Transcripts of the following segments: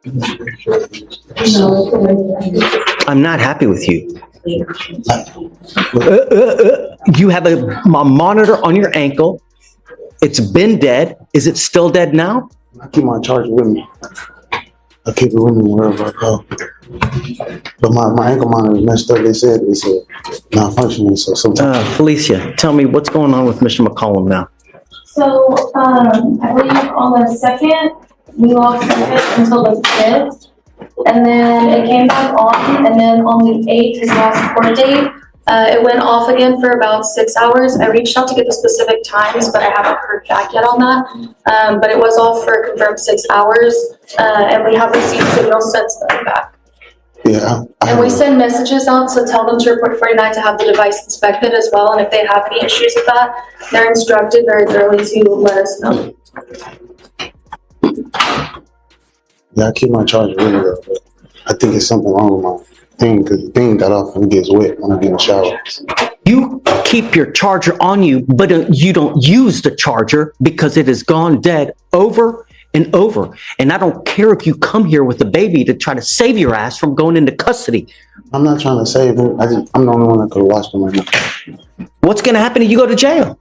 I'm not happy with you. You have a monitor on your ankle. It's been dead. Is it still dead now? I keep my charger with me. I keep it with me wherever I go. But my ankle monitor is messed up. They said malfunctioning. So sometimes. Felicia, tell me what's going on with Mr. McCollum now. So I believe on the 2nd, we lost service until the 5th. And then it came back on, and then on the 8th, his last court date, it went off again for about 6 hours. I reached out to get the specific times, but I haven't heard back yet on that. But it was off for a confirmed 6 hours, and we have received signals since then back. Yeah. And we send messages out to tell them to report 49 to have the device inspected as well. And if they have any issues with that, they're instructed very thoroughly to let us know. Yeah, I keep my charger with me, but I think it's something wrong with my thing because the thing got off and it gets wet when I get in the shower. You keep your charger on you, but you don't use the charger because it has gone dead over and over. And I don't care if you come here with a baby to try to save your ass from going into custody. I'm not trying to save him. I'm the only one that could have watched him right now. What's going to happen if you go to jail?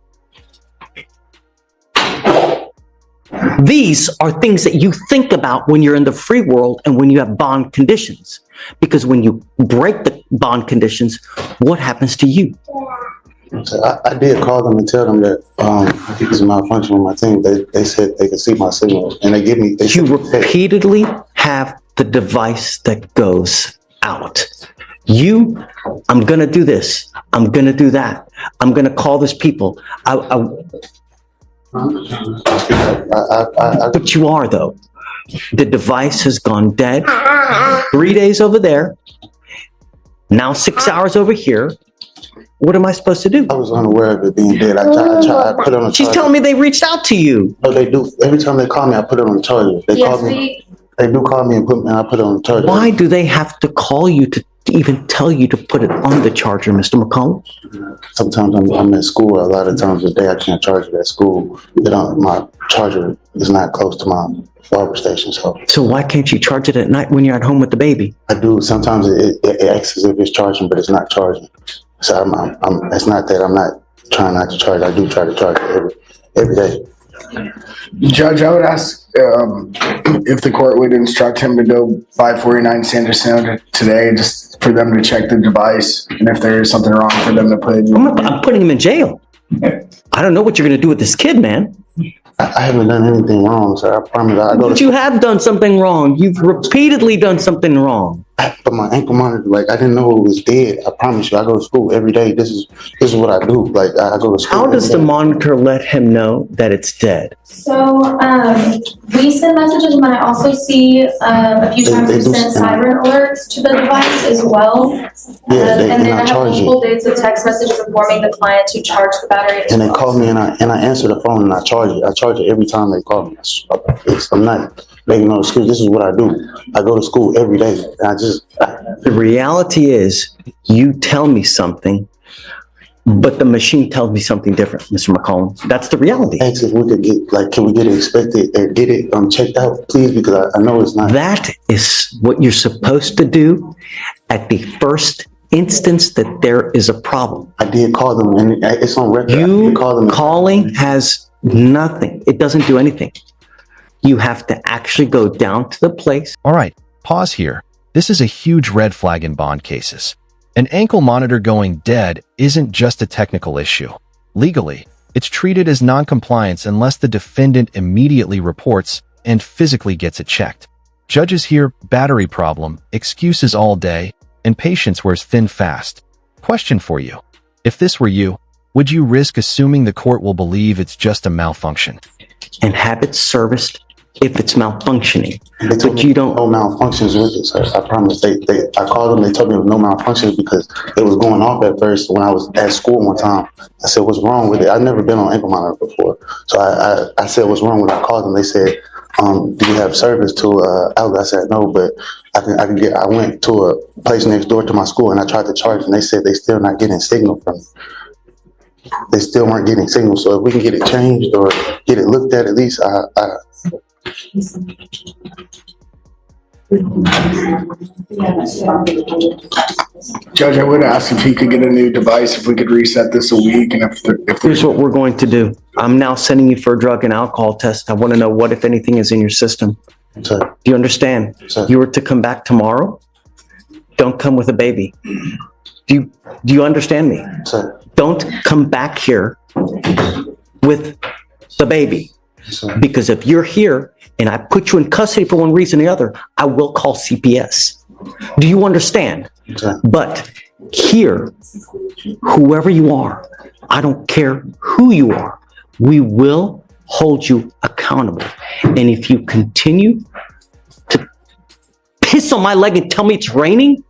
These are things that you think about when you're in the free world and when you have bond conditions. Because when you break the bond conditions, what happens to you? So I did call them and tell them that I think it's a malfunction with my team. They said they could see my signal, and they give me. You repeatedly have the device that goes out. I'm going to do this. I'm going to do that. I'm going to call this people. But you are, though. The device has gone dead. 3 days over there. Now 6 hours over here. What am I supposed to do? I was unaware of it being dead. I put it on the charger. She's telling me they reached out to you. No, they do. Every time they call me, I put it on the charger. They call me. They do call me and I put it on the charger. Why do they have to call you to even tell you to put it on the charger, Mr. McCollum? Sometimes I'm at school. A lot of times a day I can't charge it at school. My charger is not close to my barber station. So why can't you charge it at night when you're at home with the baby? I do. Sometimes it acts as if it's charging, but it's not charging. So it's not that I'm not trying not to charge. I do try to charge it every day. Judge, I would ask if the court would instruct him to go 549 Sanderson today, just for them to check the device, and if there is something wrong, for them to put it. I'm putting him in jail. I don't know what you're going to do with this kid, man. I haven't done anything wrong, sir. I promise. But you have done something wrong. You've repeatedly done something wrong. But my ankle monitor, I didn't know it was dead. I promise you, I go to school every day. This is what I do. I go to school. How does the monitor let him know that it's dead? So we send messages, and then I also see a few times we send siren alerts to the device as well. Yeah, and then I have multiple dates of text messages informing the client to charge the battery. And they call me, and I answer the phone, and I charge it. I charge it every time they call me. I'm not making no excuse. This is what I do. I go to school every day. The reality is, you tell me something, but the machine tells me something different, Mr. McCollum. That's the reality. Ask if we could get, can we get it inspected or get it checked out, please? Because I know it's not. That is what you're supposed to do at the first instance that there is a problem. I did call them, and it's on record. You calling has nothing. It doesn't do anything. You have to actually go down to the place. All right, pause here. This is a huge red flag in bond cases. An ankle monitor going dead isn't just a technical issue. Legally, it's treated as non-compliance unless the defendant immediately reports and physically gets it checked. Judges hear battery problem, excuses all day, and patience wears thin fast. Question for you. If this were you, would you risk assuming the court will believe it's just a malfunction? And have it serviced if it's malfunctioning. But you don't. No malfunctions with it, sir. I promise. I called them. They told me there was no malfunctions because it was going off at first when I was at school one time. I said, "What's wrong with it?" I've never been on ankle monitor before, so I said, "What's wrong with it?" I called them. They said, "Do you have service to outlet?" I said, "No, but I can get." I went to a place next door to my school and I tried to charge, and they said they still not getting signal from me. They still weren't getting signal. So if we can get it changed or get it looked at least, Judge, I would ask if he could get a new device, if we could reset this a week, and if Here's what we're going to do. I'm now sending you for a drug and alcohol test. I want to know what, if anything, is in your system. Sir, Do you understand? Sir. You were to come back tomorrow. Don't come with a baby. Do you understand me? sir, Don't come back here with the baby. sir. Because if you're here and I put you in custody for one reason or the other, I will call CPS. Do you understand? Sir. But here, whoever you are, I don't care who you are, we will hold you accountable. And if you continue to piss on my leg and tell me it's raining,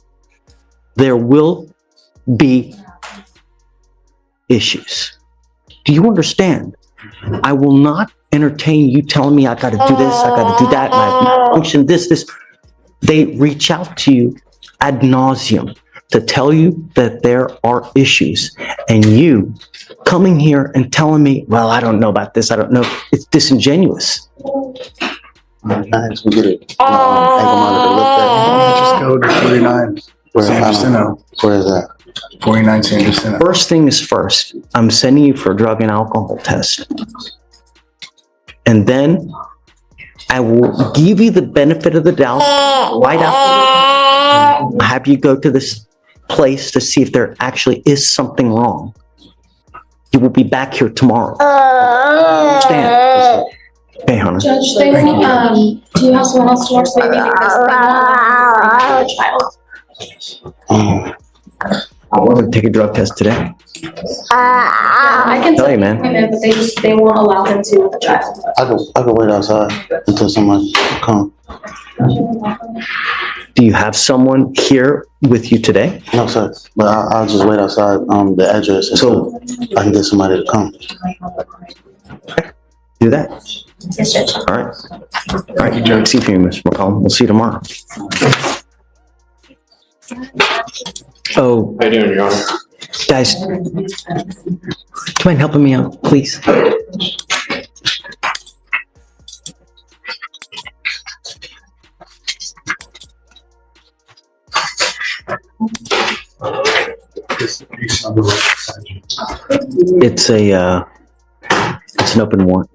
there will be issues. Do you understand? I will not entertain you telling me I got to do this, I got to do that, my function, this. They reach out to you ad nauseum to tell you that there are issues, and you coming here and telling me, well, I don't know about this, I don't know. It's disingenuous. I actually get it. Ankle monitor looked just go to 49 Sanderson. Where is that? 49 Sanderson. First thing is first, I'm sending you for a drug and alcohol test. And then I will give you the benefit of the doubt right after. Have you go to this place to see if there actually is something wrong. You will be back here tomorrow. Understand? Okay, Hannah. Judge, they want, do you have someone else to watch the baby because they want a child? I want to take a drug test today. Yeah, I can Tell you, set man. an appointment, but they won't allow them to with a child. I could wait outside until someone come. Do you have someone here with you today? No, sir. But I'll just wait outside the address until I can get somebody to come. Do that. Yes, Judge. All right. All right, you Joe. See you, Mr. McCollum. We'll see you tomorrow. Oh, How you doing, Your Honor? guys, do you mind helping me out, please? It's an open warrant.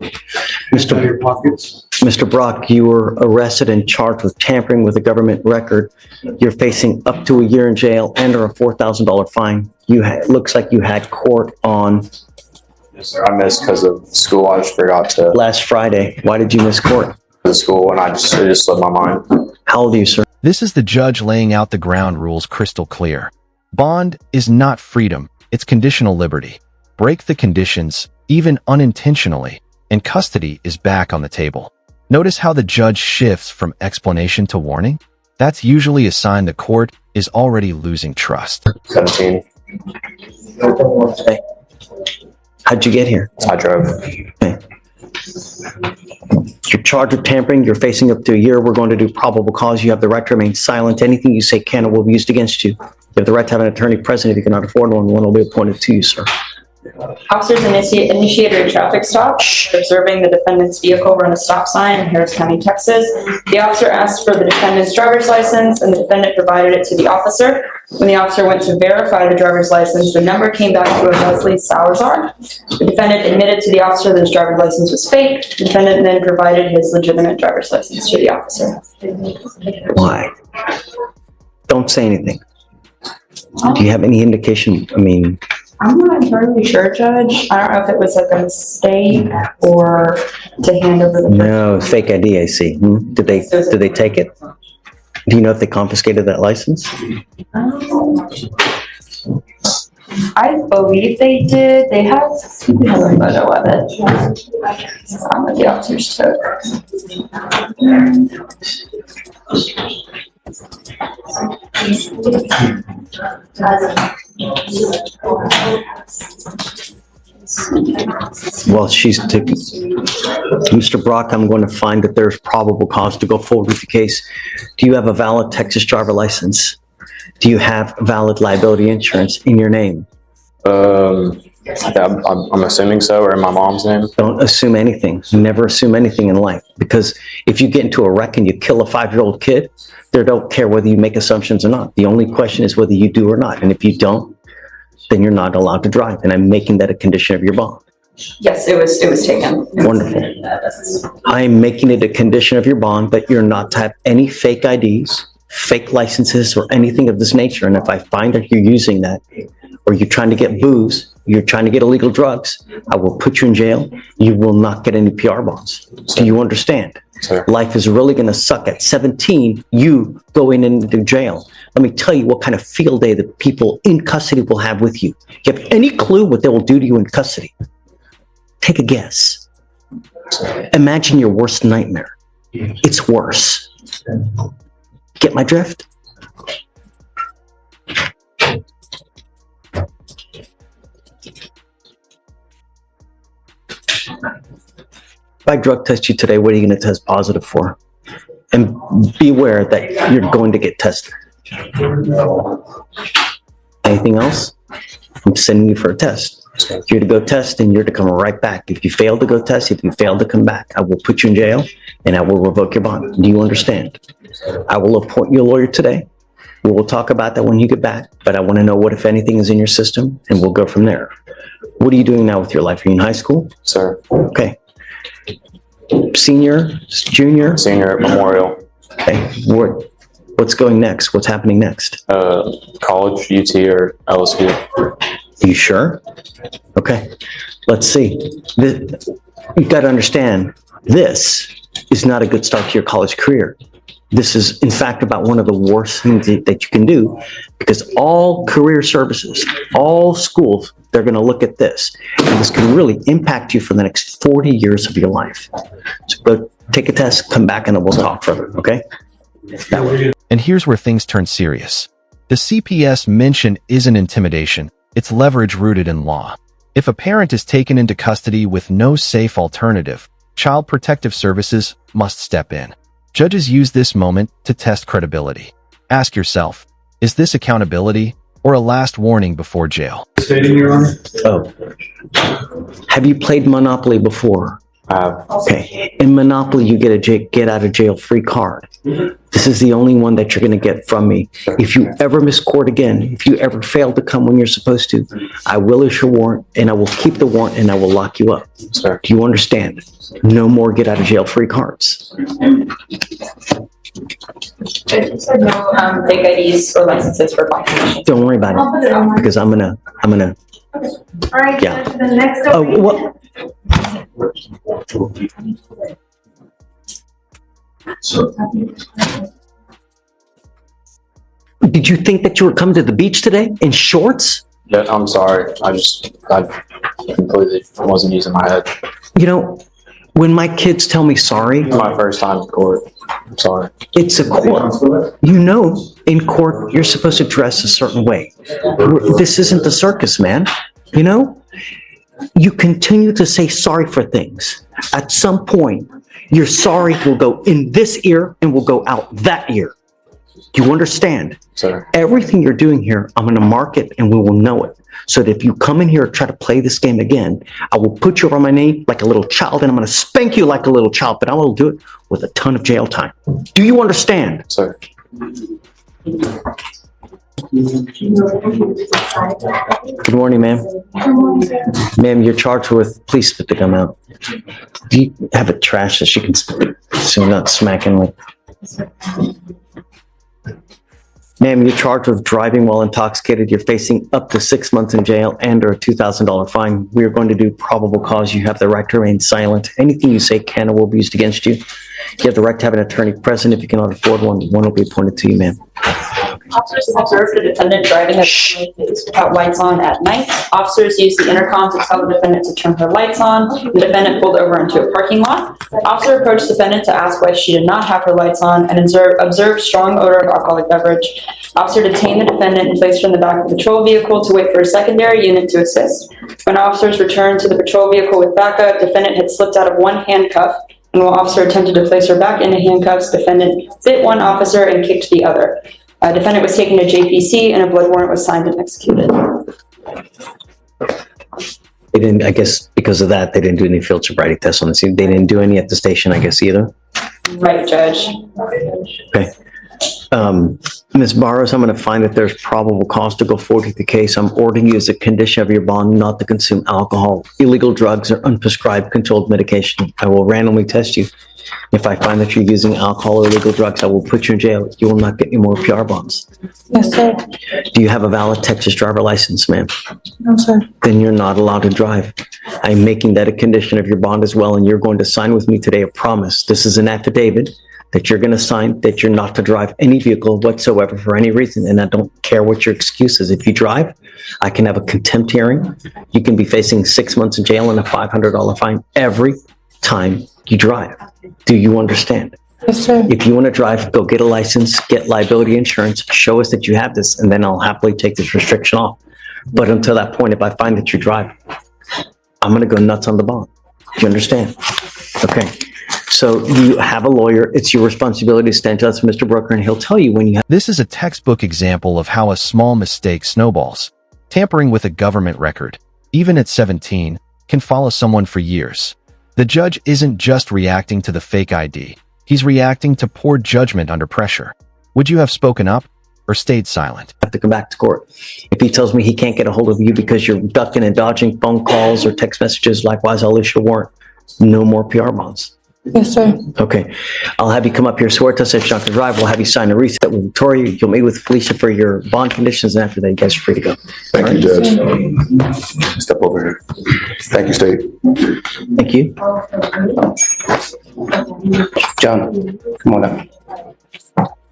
Mr. Brock, you were arrested and charged with tampering with a government record. You're facing up to a year in jail and or a $4,000 fine. Looks like you had court on Yes, sir. I missed because of school. I just forgot to last Friday. Why did you miss court? the school, and it just slipped my mind. How old are you, sir? This is the judge laying out the ground rules crystal clear. Bond is not freedom, it's conditional liberty. Break the conditions, even unintentionally, and custody is back on the table. Notice how the judge shifts from explanation to warning? That's usually a sign the court is already losing trust. 17. Hey. How'd you get here? I drove. Okay. You're charged with tampering. You're facing up to a year. We're going to do probable cause. You have the right to remain silent. Anything you say can or will be used against you. You have the right to have an attorney present. If you cannot afford one will be appointed to you, sir. Officers initiated a traffic stop, observing the defendant's vehicle run a stop sign in Harris County, Texas. The officer asked for the defendant's driver's license, and the defendant provided it to the officer. When the officer went to verify the driver's license, the number came back to a Leslie Salazar. The defendant admitted to the officer that his driver's license was fake. The defendant then provided his legitimate driver's license to the officer. Why? Don't say anything. Do you have any indication? I'm not entirely sure, Judge. I don't know if it was like a mistake or to hand over the. No, fake ID, I see. Did they take it? Do you know if they confiscated that license? I believe they did. They have a photo of it that the officers took. Well, Mr. Brock, I'm going to find that there's probable cause to go forward with the case. Do you have a valid Texas driver license? Do you have valid liability insurance in your name? Yeah, I'm assuming so, or in my mom's name. Don't assume anything. Never assume anything in life, because if you get into a wreck and you kill a 5-year-old kid, they don't care whether you make assumptions or not. The only question is whether you do or not. And if you don't, then you're not allowed to drive. And I'm making that a condition of your bond. Yes, it was taken. Wonderful. I'm making it a condition of your bond that you're not to have any fake IDs, fake licenses, or anything of this nature. And if I find that you're using that, or you're trying to get booze, you're trying to get illegal drugs, I will put you in jail. You will not get any PR bonds. Do you understand? Sir. Life is really going to suck. At 17, you going into jail. Let me tell you what kind of field day the people in custody will have with you. You have any clue what they will do to you in custody? Take a guess. Imagine your worst nightmare. It's worse. Get my drift? If I drug test you today, what are you going to test positive for? And be aware that you're going to get tested. Anything else? I'm sending you for a test. You're to go test and you're to come right back. If you fail to go test, if you fail to come back, I will put you in jail and I will revoke your bond. Do you understand? I will appoint you a lawyer today. We will talk about that when you get back, but I want to know what, if anything, is in your system, and we'll go from there. What are you doing now with your life? Are you in high school? Sir. Okay. Senior, junior? Senior at Memorial. Okay. What's going next? What's happening next? College, UT, or LSU. Are you sure? Okay. Let's see. You've got to understand, this is not a good start to your college career. This is, in fact, about one of the worst things that you can do, because all career services, all schools, they're going to look at this. And this can really impact you for the next 40 years of your life. So go take a test, come back, and then we'll talk further, okay? And here's where things turn serious. The CPS mention isn't intimidation, it's leverage rooted in law. If a parent is taken into custody with no safe alternative, Child Protective Services must step in. Judges use this moment to test credibility. Ask yourself, is this accountability or a last warning before jail? Stating, Your Honor. Oh. Have you played Monopoly before? Okay. In Monopoly, you get a get out of jail free card. This is the only one that you're going to get from me. If you ever miss court again, if you ever fail to come when you're supposed to, I will issue a warrant, and I will keep the warrant, and I will lock you up. Sir. Do you understand? No more get out of jail free cards. You said no fake IDs or licenses for violations. Don't worry about it, because I'm gonna. All right, Yeah. Judge, the next. Oh, what? Did you think that you were coming to the beach today in shorts? Yeah, I'm sorry. I completely wasn't using my head. You know, when my kids tell me sorry, It's my first time in court. I'm sorry. it's a court. You know, in court, you're supposed to dress a certain way. This isn't the circus, man. You know, you continue to say sorry for things. At some point, your sorry will go in this ear and will go out that ear. Do you understand? Sir. Everything you're doing here, I'm going to mark it and we will know it. So that if you come in here and try to play this game again, I will put you on my knee like a little child and I'm going to spank you like a little child, but I will do it with a ton of jail time. Do you understand? Sir. Good morning, ma'am. Ma'am, you're charged with, please spit the gum out. Do you have a trash that she can spit so you're not smacking like? Ma'am, you're charged with driving while intoxicated. You're facing up to 6 months in jail and or a $2,000 fine. We are going to do probable cause. You have the right to remain silent. Anything you say can or will be used against you. You have the right to have an attorney present. If you cannot afford one will be appointed to you, ma'am. Officers observed the defendant driving without lights on at night. Officers used the intercom to tell the defendant to turn her lights on. The defendant pulled over into a parking lot. Officer approached the defendant to ask why she did not have her lights on and observed strong odor of alcoholic beverage. Officer detained the defendant and placed her in the back of the patrol vehicle to wait for a secondary unit to assist. When officers returned to the patrol vehicle with backup, defendant had slipped out of one handcuff, and while officer attempted to place her back into handcuffs, defendant bit one officer and kicked the other. Defendant was taken to JPC and a blood warrant was signed and executed. They didn't, I guess because of that, they didn't do any field sobriety tests on the scene. They didn't do any at the station, I guess, either. Right, Judge. Okay. Ms. Barros, I'm going to find that there's probable cause to go forward with the case. I'm ordering you as a condition of your bond not to consume alcohol, illegal drugs, or unprescribed controlled medication. I will randomly test you. If I find that you're using alcohol or illegal drugs, I will put you in jail. You will not get any more PR bonds. Yes, sir. Do you have a valid Texas driver license, ma'am? No, sir. Then you're not allowed to drive. I'm making that a condition of your bond as well, and you're going to sign with me today a promise. This is an affidavit that you're going to sign that you're not to drive any vehicle whatsoever for any reason, and I don't care what your excuse is. If you drive, I can have a contempt hearing. You can be facing 6 months in jail and a $500 fine every time you drive. Do you understand? Yes, sir. If you want to drive, go get a license, get liability insurance, show us that you have this, and then I'll happily take this restriction off. But until that point, if I find that you drive, I'm going to go nuts on the bond. Do you understand? Okay. So you have a lawyer. It's your responsibility to stand to us, Mr. Brooker, and he'll tell you when you have. This is a textbook example of how a small mistake snowballs. Tampering with a government record, even at 17, can follow someone for years. The judge isn't just reacting to the fake ID. He's reacting to poor judgment under pressure. Would you have spoken up or stayed silent? To come back to court. If he tells me he can't get a hold of you because you're ducking and dodging phone calls or text messages, likewise, I'll issue a warrant. No more PR bonds. Yes, sir. Okay. I'll have you come up here, swear to us that you're not to drive. We'll have you sign a reset with Victoria. You'll meet with Fleischer for your bond conditions, and after that, you guys are free to go. Thank you, Judge. Step over here. Thank you, State. Thank you. John, come on up.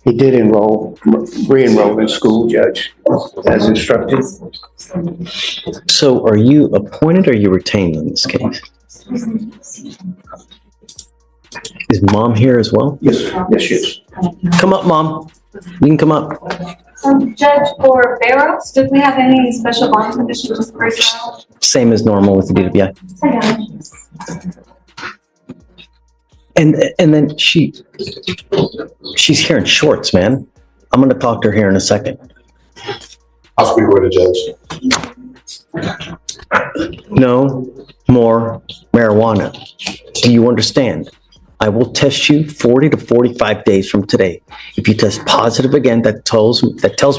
He did re-enroll in school, Judge, as instructed. So are you appointed or are you retained in this case? Is Mom here as well? Yes, yes. Come up, Mom. You can come up. Judge, for Barrows, did we have any special bond conditions for a child? Same as normal with the DWI. And then she's here in shorts, man. I'm gonna talk to her here in a second. I'll speak with the judge. No more marijuana. Do you understand? I will test you 40 to 45 days from today. If you test positive again, that tells me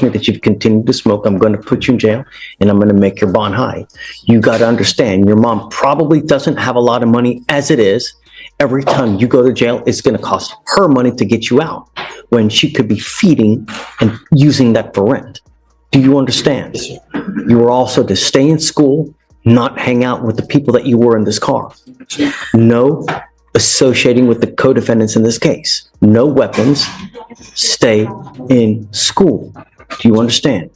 that you've continued to smoke. I'm going to put you in jail and I'm going to make your bond high. You got to understand, your mom probably doesn't have a lot of money as it is. Every time you go to jail, it's going to cost her money to get you out when she could be feeding and using that for rent. Do you understand? You are also to stay in school, not hang out with the people that you were in this car. No associating with the co-defendants in this case. No weapons. Stay in school. Do you understand?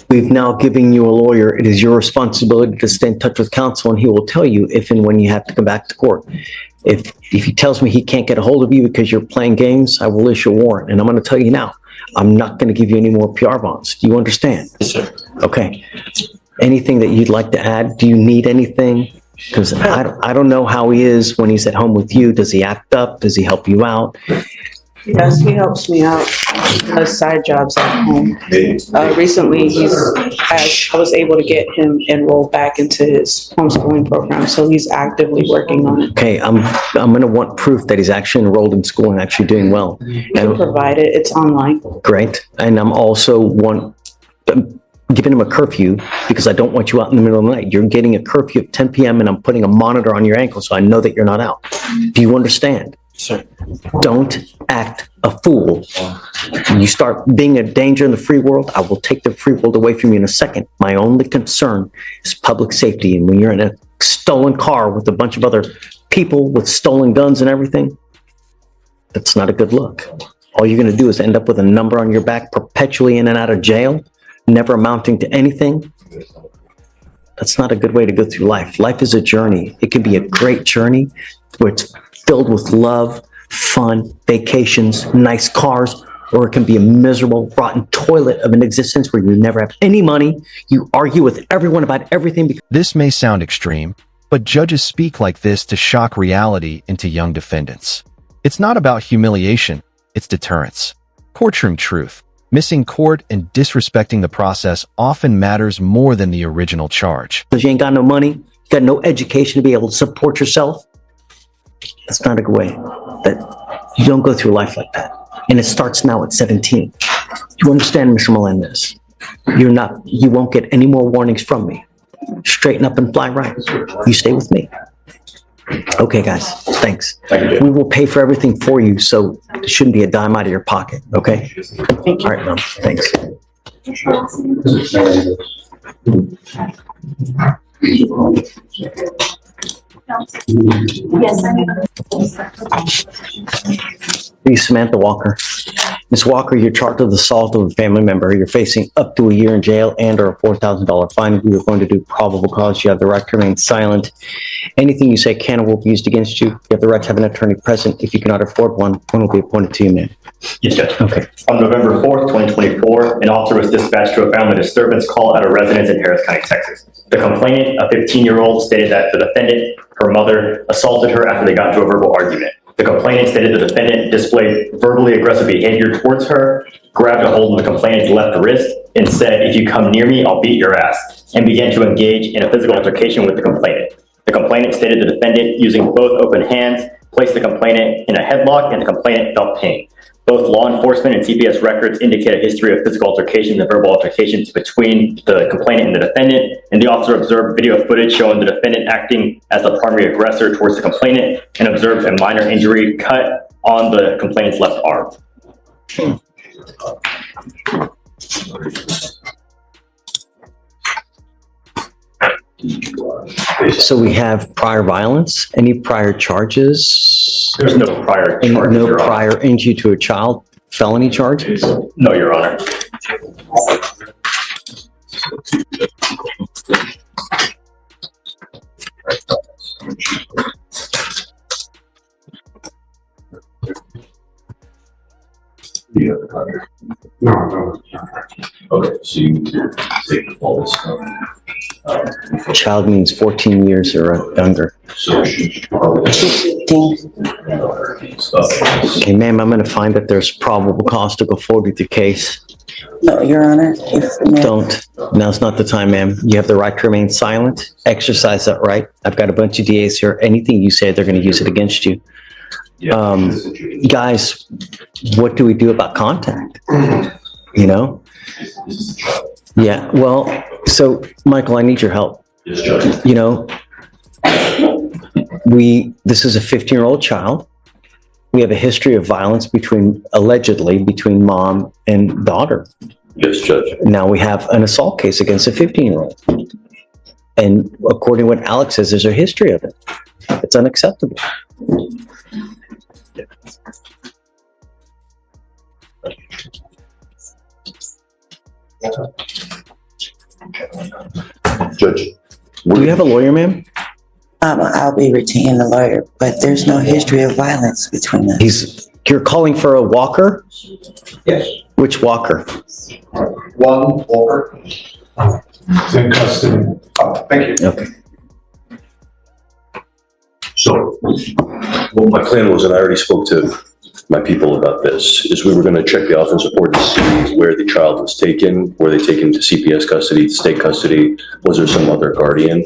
We've now given you a lawyer. It is your responsibility to stay in touch with counsel, and he will tell you if and when you have to come back to court. If he tells me he can't get a hold of you because you're playing games, I will issue a warrant. And I'm going to tell you now, I'm not going to give you any more PR bonds. Do you understand? Yes, sir. Okay. Anything that you'd like to add? Do you need anything? Because I don't know how he is when he's at home with you. Does he act up? Does he help you out? Yes, he helps me out. He does side jobs at home. Recently, I was able to get him enrolled back into his homeschooling program, so he's actively working on it. Okay, I'm going to want proof that he's actually enrolled in school and actually doing well. And provide it. It's online. Great. And I'm also giving him a curfew because I don't want you out in the middle of the night. You're getting a curfew at 10 p.m. and I'm putting a monitor on your ankle so I know that you're not out. Do you understand? Sir. Don't act a fool. You start being a danger in the free world, I will take the free world away from you in a second. My only concern is public safety. And when you're in a stolen car with a bunch of other people with stolen guns and everything, that's not a good look. All you're going to do is end up with a number on your back perpetually in and out of jail, never amounting to anything. That's not a good way to go through life. Life is a journey. It can be a great journey where it's filled with love, fun, vacations, nice cars, or it can be a miserable, rotten toilet of an existence where you never have any money. You argue with everyone about everything. This may sound extreme, but judges speak like this to shock reality into young defendants. It's not about humiliation, it's deterrence. Courtroom truth. Missing court and disrespecting the process often matters more than the original charge. Because you ain't got no money, you got no education to be able to support yourself. That's not a good way. That you don't go through life like that. And it starts now at 17. You understand, Mr. Melendez? You won't get any more warnings from me. Straighten up and fly right. You stay with me. Okay, guys, thanks. Thank you. We will pay for everything for you, so it shouldn't be a dime out of your pocket, okay? All right, Mom, thanks. Yes, I Please, Samantha Walker. Ms. Walker, you're charged with assault of a family member. You're facing up to a year in jail and or a $4,000 fine. We are going to do probable cause. You have the right to remain silent. Anything you say can or will be used against you. You have the right to have an attorney present. If you cannot afford one will be appointed to you, ma'am. Yes, Judge. Okay. On November 4th, 2024, an officer was dispatched to a family disturbance call at a residence in Harris County, Texas. The complainant, a 15-year-old, stated that the defendant, her mother, assaulted her after they got into a verbal argument. The complainant stated the defendant displayed verbally aggressive behavior towards her, grabbed a hold of the complainant's left wrist, and said, "If you come near me, I'll beat your ass," and began to engage in a physical altercation with the complainant. The complainant stated the defendant, using both open hands, placed the complainant in a headlock, and the complainant felt pain. Both law enforcement and CPS records indicate a history of physical altercations and verbal altercations between the complainant and the defendant, and the officer observed video footage showing the defendant acting as the primary aggressor towards the complainant and observed a minor injury cut on the complainant's left arm. So we have prior violence, any prior charges? There's no prior charge. No Your Honor. prior injury to a child, felony charges? No, Your Honor. No. Okay, so you take all this stuff. Child means 14 years or younger. So she probably. Okay, ma'am, I'm going to find that there's probable cause to go forward with your case. No, Your Honor, Don't. Now's not the time, ma'am. You have the right to remain silent. Exercise that right. I've got a bunch of DAs here. Anything you say, they're going to use it against you. Guys, what do we do about contact? You know? Yeah, well, so Michael, I need your help. Yes, Judge. You know, this is a 15-year-old child. We have a history of violence allegedly between mom and daughter. Yes, Judge. Now we have an assault case against a 15-year-old. And according to what Alex says, there's a history of it. It's unacceptable. Judge. Do you have a lawyer, ma'am? I'll be retaining a lawyer, but there's no history of violence between us. You're calling for a walker? Yes. Which walker? One Walker. In custody. Thank you. Okay. So, what my plan was, and I already spoke to my people about this, is we were going to check the offense report to see where the child was taken. Were they taken to CPS custody, state custody? Was there some other guardian?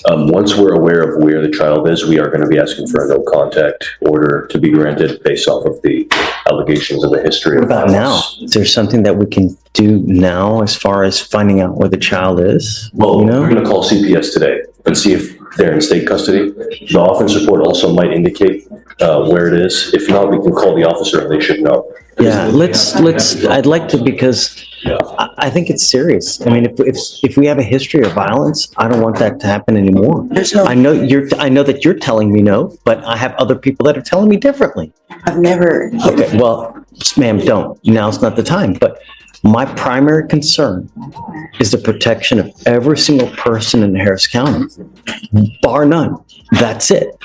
Once we're aware of where the child is, we are going to be asking for a no contact order to be granted based off of the allegations of the history. What about now? Is there something that we can do now as far as finding out where the child is? Well, you know? we're going to call CPS today and see if they're in state custody. The offense report also might indicate where it is. If not, we can call the officer and they should know. Yeah, I'd like to, because I think it's serious. I mean, if we have a history of violence, I don't want that to happen anymore. I know that you're telling me no, but I have other people that are telling me differently. I've never. Okay, well, ma'am, don't. Now's not the time. But my primary concern is the protection of every single person in Harris County, bar none. That's it.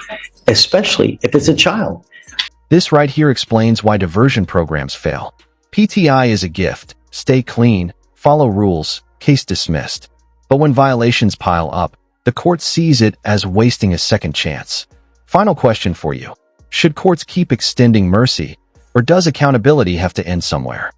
Especially if it's a child. This right here explains why diversion programs fail. PTI is a gift. Stay clean, follow rules, case dismissed. But when violations pile up, the court sees it as wasting a second chance. Final question for you. Should courts keep extending mercy, or does accountability have to end somewhere?